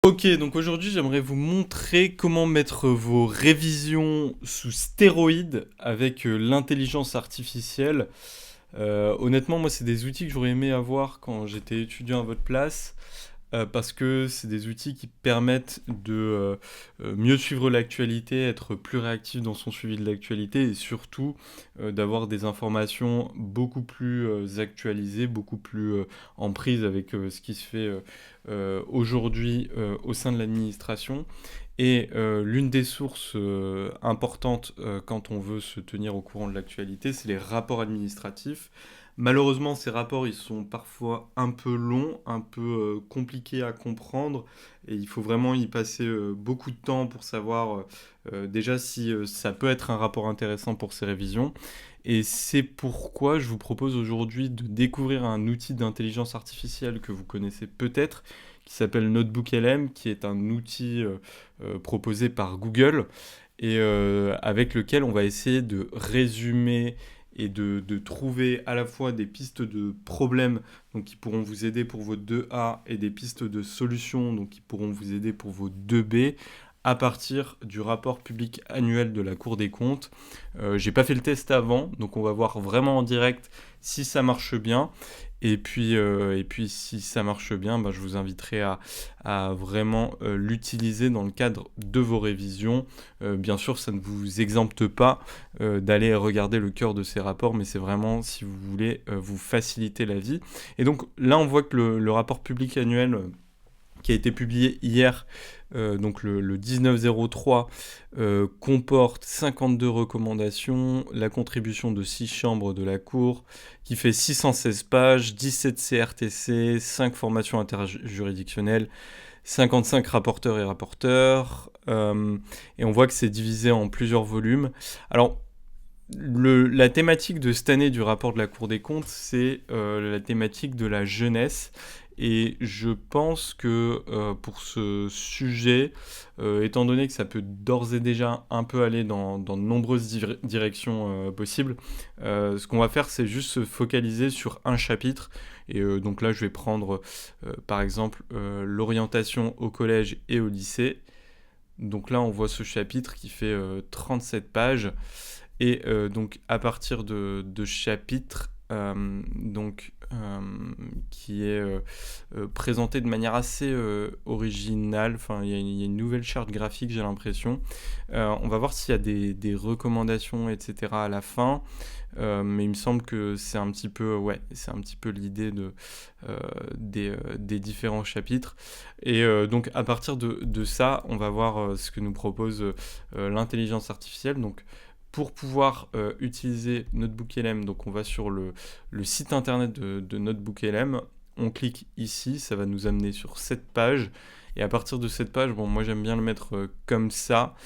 Ok, donc aujourd'hui j'aimerais vous montrer comment mettre vos révisions sous stéroïdes avec l'intelligence artificielle. Honnêtement, moi c'est des outils que j'aurais aimé avoir quand j'étais étudiant à votre place. Parce que c'est des outils qui permettent de mieux suivre l'actualité, être plus réactif dans son suivi de l'actualité et surtout d'avoir des informations beaucoup plus actualisées, beaucoup plus en prise avec ce qui se fait aujourd'hui au sein de l'administration. Et l'une des sources importantes quand on veut se tenir au courant de l'actualité, c'est les rapports administratifs. Malheureusement, ces rapports, ils sont parfois un peu longs, un peu compliqués à comprendre, et il faut vraiment y passer beaucoup de temps pour savoir déjà si ça peut être un rapport intéressant pour ces révisions. Et c'est pourquoi je vous propose aujourd'hui de découvrir un outil d'intelligence artificielle que vous connaissez peut-être, qui s'appelle NotebookLM, qui est un outil proposé par Google, et avec lequel on va essayer de résumer et de trouver à la fois des pistes de problèmes donc qui pourront vous aider pour vos 2A et des pistes de solutions donc qui pourront vous aider pour vos 2B à partir du rapport public annuel de la Cour des comptes. J'ai pas fait le test avant, donc on va voir vraiment en direct si ça marche bien. Et puis si ça marche bien, bah, je vous inviterai à vraiment l'utiliser dans le cadre de vos révisions. Bien sûr, ça ne vous exempte pas d'aller regarder le cœur de ces rapports, mais c'est vraiment si vous voulez vous faciliter la vie. Et donc là, on voit que le rapport public annuel qui a été publié hier, donc le 1903, comporte 52 recommandations, la contribution de 6 chambres de la Cour, qui fait 616 pages, 17 CRTC, 5 formations interjuridictionnelles, 55 rapporteurs et rapporteurs, et on voit que c'est divisé en plusieurs volumes. Alors, la thématique de cette année du rapport de la Cour des comptes, c'est la thématique de la jeunesse. Et je pense que pour ce sujet, étant donné que ça peut d'ores et déjà un peu aller dans de nombreuses directions possibles, ce qu'on va faire, c'est juste se focaliser sur un chapitre. Et donc là, je vais prendre par exemple l'orientation au collège et au lycée. Donc là, on voit ce chapitre qui fait 37 pages. Et donc à partir de ce chapitre, qui est présenté de manière assez originale, enfin il y a une nouvelle charte graphique j'ai l'impression. On va voir s'il y a des recommandations etc. à la fin. Mais il me semble que c'est un petit peu, ouais, c'est un petit peu l'idée des différents chapitres. Et donc à partir de ça, on va voir ce que nous propose l'intelligence artificielle. Donc pour pouvoir utiliser NotebookLM, donc on va sur le site internet de NotebookLM, on clique ici, ça va nous amener sur cette page. Et à partir de cette page, bon, moi j'aime bien le mettre comme ça,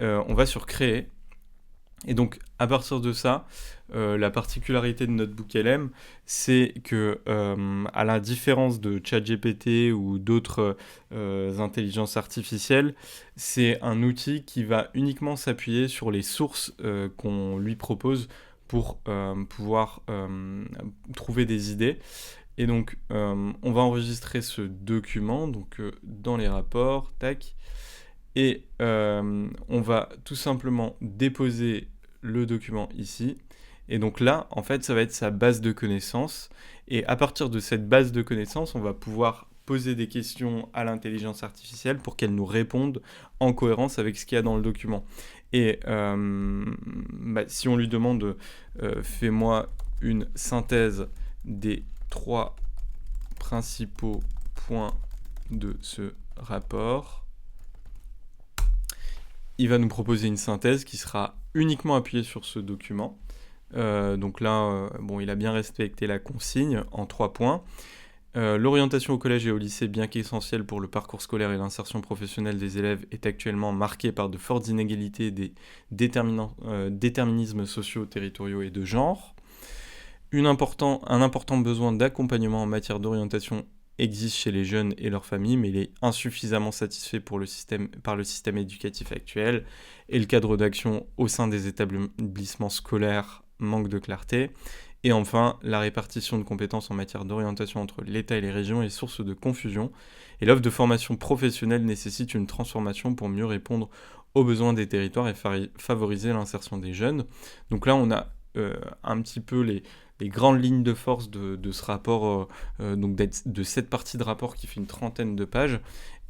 on va sur créer. Et donc, à partir de ça, la particularité de NotebookLM, c'est que, à la différence de ChatGPT ou d'autres intelligences artificielles, c'est un outil qui va uniquement s'appuyer sur les sources qu'on lui propose pour pouvoir trouver des idées. Et donc, on va enregistrer ce document donc, dans les rapports, tac, et on va tout simplement déposer le document ici. Et donc là, en fait, ça va être sa base de connaissances. Et à partir de cette base de connaissances, on va pouvoir poser des questions à l'intelligence artificielle pour qu'elle nous réponde en cohérence avec ce qu'il y a dans le document. Et si on lui demande fais-moi une synthèse des 3 principaux points de ce rapport, il va nous proposer une synthèse qui sera uniquement appuyée sur ce document. Donc là, bon, il a bien respecté la consigne en 3 points. L'orientation au collège et au lycée, bien qu'essentielle pour le parcours scolaire et l'insertion professionnelle des élèves, est actuellement marquée par de fortes inégalités des déterminismes sociaux, territoriaux et de genre. Un important besoin d'accompagnement en matière d'orientation existe chez les jeunes et leurs familles, mais il est insuffisamment satisfait par le système éducatif actuel, et le cadre d'action au sein des établissements scolaires manque de clarté. Et enfin, la répartition de compétences en matière d'orientation entre l'État et les régions est source de confusion. Et l'offre de formation professionnelle nécessite une transformation pour mieux répondre aux besoins des territoires et favoriser l'insertion des jeunes. Donc là, on a un petit peu les grandes lignes de force de ce rapport, donc de cette partie de rapport qui fait une trentaine de pages.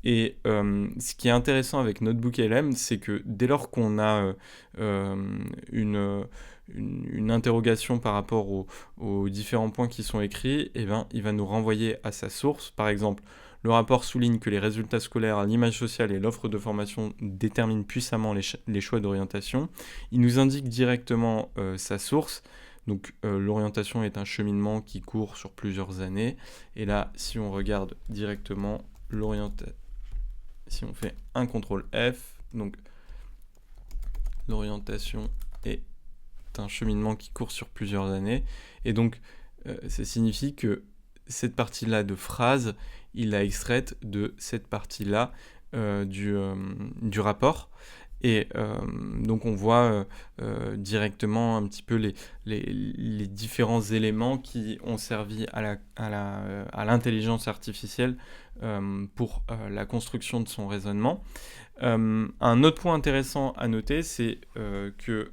Et ce qui est intéressant avec Notebook LM, c'est que dès lors qu'on a une interrogation par rapport aux différents points qui sont écrits, eh ben, il va nous renvoyer à sa source. Par exemple, le rapport souligne que les résultats scolaires, l'image sociale et l'offre de formation déterminent puissamment les choix d'orientation. Il nous indique directement sa source. Donc l'orientation est un cheminement qui court sur plusieurs années. Et là, si on regarde directement l'orientation, si on fait un CTRL F, donc l'orientation est un cheminement qui court sur plusieurs années. Et donc ça signifie que cette partie-là de phrase, il l'a extraite de cette partie-là du rapport. Et donc on voit directement un petit peu les différents éléments qui ont servi à l'intelligence artificielle pour la construction de son raisonnement. Un autre point intéressant à noter, c'est que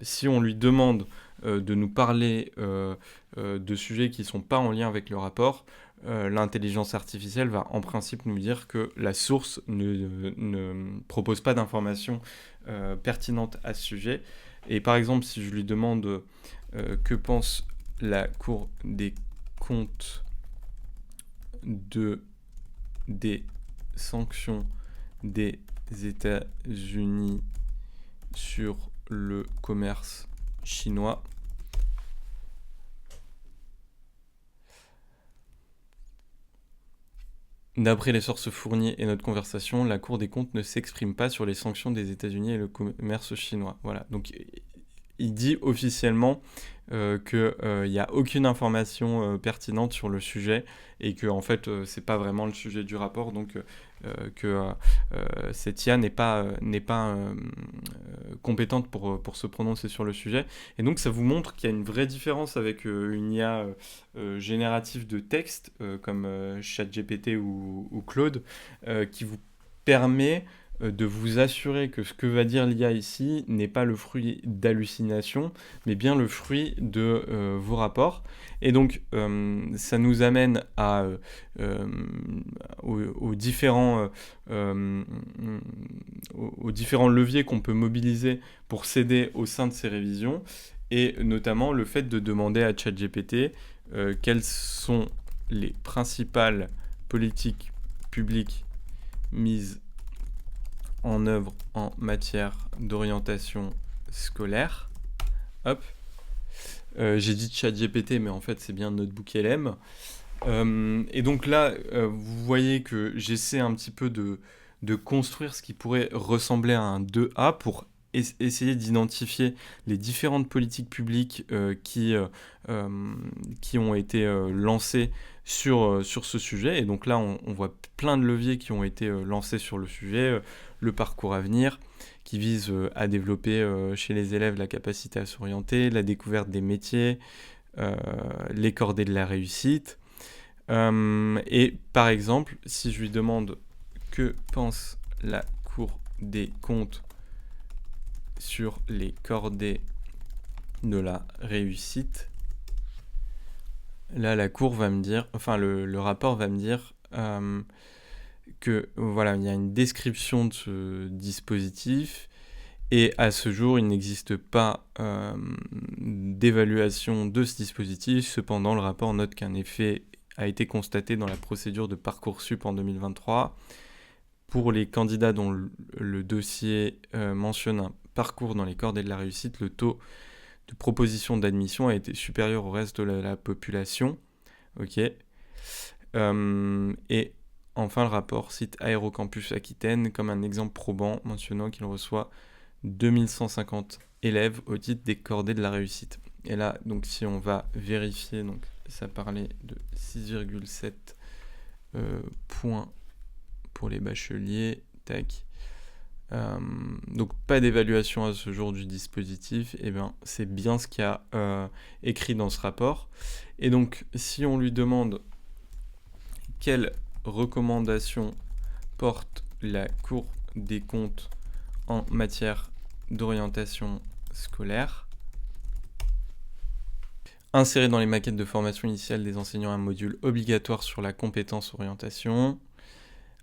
si on lui demande de nous parler de sujets qui ne sont pas en lien avec le rapport, l'intelligence artificielle va en principe nous dire que la source ne propose pas d'informations pertinentes à ce sujet. Et par exemple, si je lui demande que pense la Cour des comptes des sanctions des États-Unis sur le commerce chinois, d'après les sources fournies et notre conversation, la Cour des comptes ne s'exprime pas sur les sanctions des États-Unis et le commerce chinois. Voilà, donc il dit officiellement qu'il n'y a aucune information pertinente sur le sujet et que en fait c'est pas vraiment le sujet du rapport, donc que cette IA n'est pas compétente pour se prononcer sur le sujet. Et donc ça vous montre qu'il y a une vraie différence avec une IA générative de texte comme ChatGPT ou Claude qui vous permet de vous assurer que ce que va dire l'IA ici n'est pas le fruit d'hallucinations, mais bien le fruit de vos rapports. Et donc, ça nous amène aux différents leviers qu'on peut mobiliser pour s'aider au sein de ces révisions, et notamment le fait de demander à ChatGPT quelles sont les principales politiques publiques mises en œuvre en matière d'orientation scolaire. Hop. J'ai dit ChatGPT, mais en fait c'est bien Notebook LM. Et donc là, vous voyez que j'essaie un petit peu de construire ce qui pourrait ressembler à un 2A pour essayer d'identifier les différentes politiques publiques qui ont été lancées sur ce sujet. Et donc là, on voit plein de leviers qui ont été lancés sur le sujet. Le parcours à venir, qui vise à développer chez les élèves la capacité à s'orienter, la découverte des métiers, les cordées de la réussite. Et par exemple, si je lui demande que pense la Cour des comptes sur les cordées de la réussite, là la Cour va me dire, enfin le rapport va me dire que voilà, il y a une description de ce dispositif et à ce jour il n'existe pas d'évaluation de ce dispositif. Cependant, le rapport note qu'un effet a été constaté dans la procédure de Parcoursup en 2023 pour les candidats dont le dossier mentionne un parcours dans les cordées de la réussite. Le taux de proposition d'admission a été supérieur au reste de la population. Ok. Et enfin, le rapport cite Aérocampus Aquitaine comme un exemple probant, mentionnant qu'il reçoit 2150 élèves au titre des cordées de la réussite. Et là, donc, si on va vérifier, donc, ça parlait de 6,7 points pour les bacheliers. Tac. Donc pas d'évaluation à ce jour du dispositif, et bien c'est bien ce qu'il y a écrit dans ce rapport. Et donc si on lui demande quelles recommandations porte la Cour des comptes en matière d'orientation scolaire, insérer dans les maquettes de formation initiale des enseignants un module obligatoire sur la compétence orientation,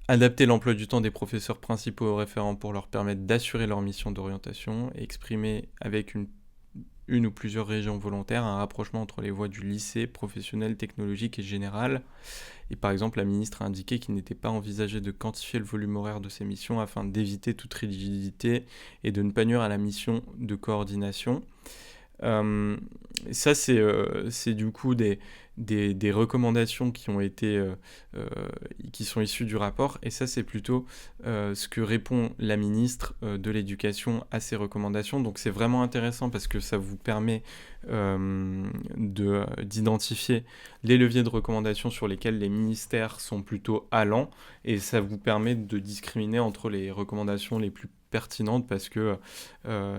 adapter l'emploi du temps des professeurs principaux aux référents pour leur permettre d'assurer leur mission d'orientation et exprimer avec une ou plusieurs régions volontaires un rapprochement entre les voies du lycée, professionnel, technologique et général. Et par exemple, la ministre a indiqué qu'il n'était pas envisagé de quantifier le volume horaire de ces missions afin d'éviter toute rigidité et de ne pas nuire à la mission de coordination. Ça, c'est du coup des recommandations qui ont été, qui sont issues du rapport, et ça, c'est plutôt ce que répond la ministre de l'Éducation à ces recommandations. Donc c'est vraiment intéressant parce que ça vous permet d'identifier les leviers de recommandation sur lesquels les ministères sont plutôt allants, et ça vous permet de discriminer entre les recommandations les plus pertinentes, parce que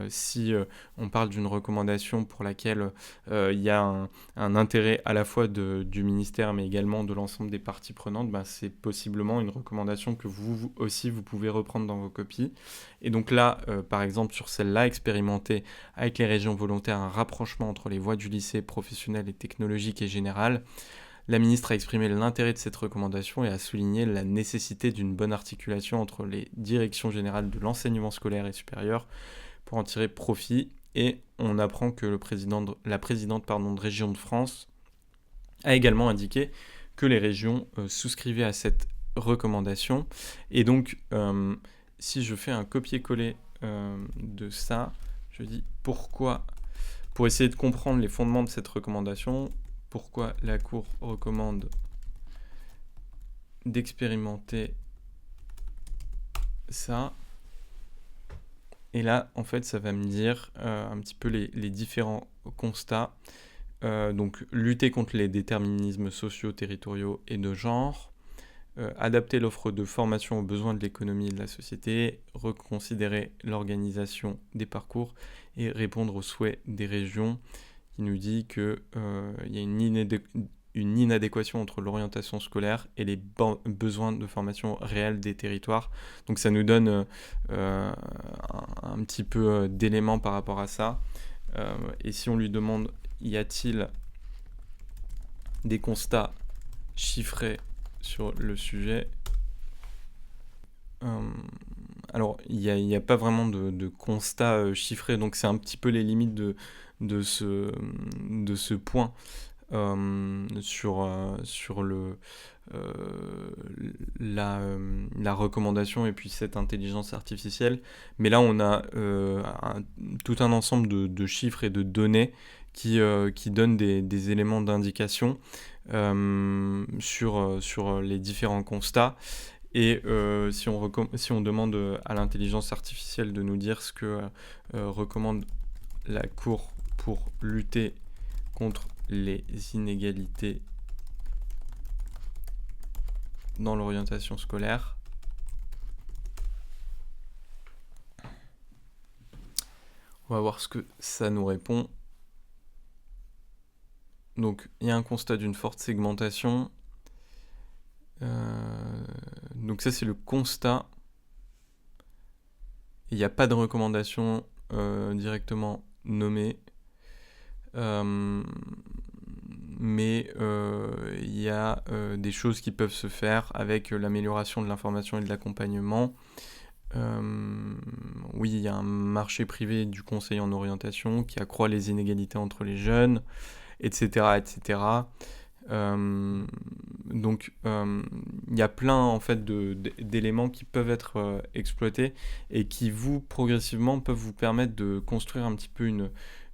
si on parle d'une recommandation pour laquelle il y a un intérêt à la fois du ministère mais également de l'ensemble des parties prenantes, ben c'est possiblement une recommandation que vous aussi vous pouvez reprendre dans vos copies. Et donc là, par exemple sur celle-là, expérimenter avec les régions volontaires un rapprochement entre les voies du lycée professionnel et technologique et général. La ministre a exprimé l'intérêt de cette recommandation et a souligné la nécessité d'une bonne articulation entre les directions générales de l'enseignement scolaire et supérieur pour en tirer profit. Et on apprend que la présidente de Région de France a également indiqué que les régions souscrivaient à cette recommandation. Et donc, si je fais un copier-coller de ça, je dis pourquoi, pour essayer de comprendre les fondements de cette recommandation, pourquoi la Cour recommande d'expérimenter ça. Et là, en fait, ça va me dire un petit peu les différents constats. Donc, lutter contre les déterminismes sociaux, territoriaux et de genre, adapter l'offre de formation aux besoins de l'économie et de la société, reconsidérer l'organisation des parcours et répondre aux souhaits des régions, qui nous dit qu'il y a une inadéquation entre l'orientation scolaire et les besoins de formation réels des territoires. Donc ça nous donne un petit peu d'éléments par rapport à ça. Et si on lui demande, y a-t-il des constats chiffrés sur le sujet, alors il n'y a pas vraiment de constat chiffré, donc c'est un petit peu les limites de ce point sur la recommandation et puis cette intelligence artificielle. Mais là, on a tout un ensemble de chiffres et de données qui donnent des éléments d'indication sur les différents constats. Et si on demande à l'intelligence artificielle de nous dire ce que recommande la Cour pour lutter contre les inégalités dans l'orientation scolaire, on va voir ce que ça nous répond. Donc il y a un constat d'une forte segmentation. Donc ça, c'est le constat. Il n'y a pas de recommandation directement nommée. Mais il y a des choses qui peuvent se faire avec l'amélioration de l'information et de l'accompagnement. Oui, il y a un marché privé du conseil en orientation qui accroît les inégalités entre les jeunes, etc., etc. Donc il y a plein en fait d'éléments qui peuvent être exploités et qui progressivement peuvent vous permettre de construire un petit peu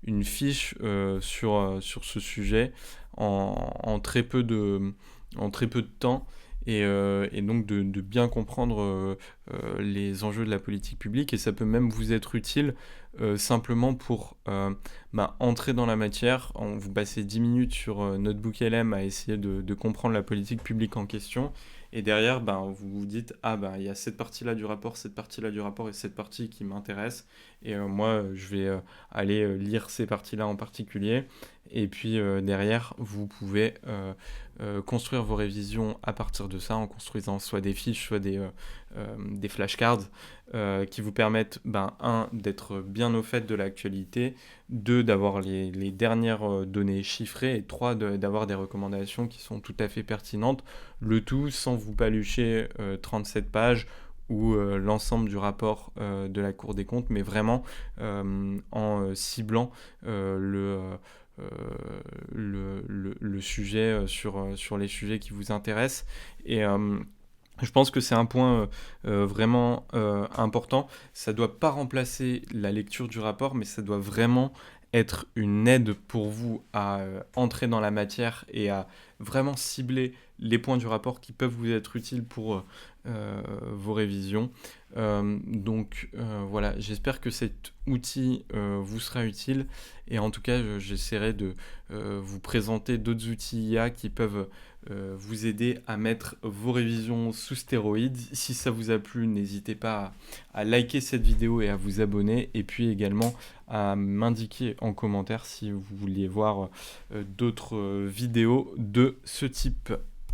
une fiche sur ce sujet en très peu de temps, et donc de bien comprendre les enjeux de la politique publique. Et ça peut même vous être utile simplement pour entrer dans la matière. Vous passez 10 minutes sur Notebook LM à essayer de comprendre la politique publique en question, Et derrière, ben, vous vous dites, ah ben, il y a cette partie-là du rapport, cette partie-là du rapport et cette partie qui m'intéresse. Et moi, je vais aller lire ces parties-là en particulier. Et puis derrière, vous pouvez construire vos révisions à partir de ça en construisant soit des fiches, soit des flashcards qui vous permettent, ben, un, d'être bien au fait de l'actualité, deux, d'avoir les dernières données chiffrées, et trois, d'avoir des recommandations qui sont tout à fait pertinentes, le tout sans vous palucher 37 pages ou l'ensemble du rapport de la Cour des comptes, mais vraiment en ciblant euh, le sujet sur les sujets qui vous intéressent. Et je pense que c'est un point vraiment important. Ça ne doit pas remplacer la lecture du rapport, mais ça doit vraiment être une aide pour vous à entrer dans la matière et à vraiment cibler les points du rapport qui peuvent vous être utiles pour vos révisions. Voilà, j'espère que cet outil vous sera utile et en tout cas j'essaierai de vous présenter d'autres outils IA qui peuvent vous aider à mettre vos révisions sous stéroïdes. Si ça vous a plu, n'hésitez pas à liker cette vidéo et à vous abonner et puis également à m'indiquer en commentaire si vous vouliez voir d'autres vidéos de ce type.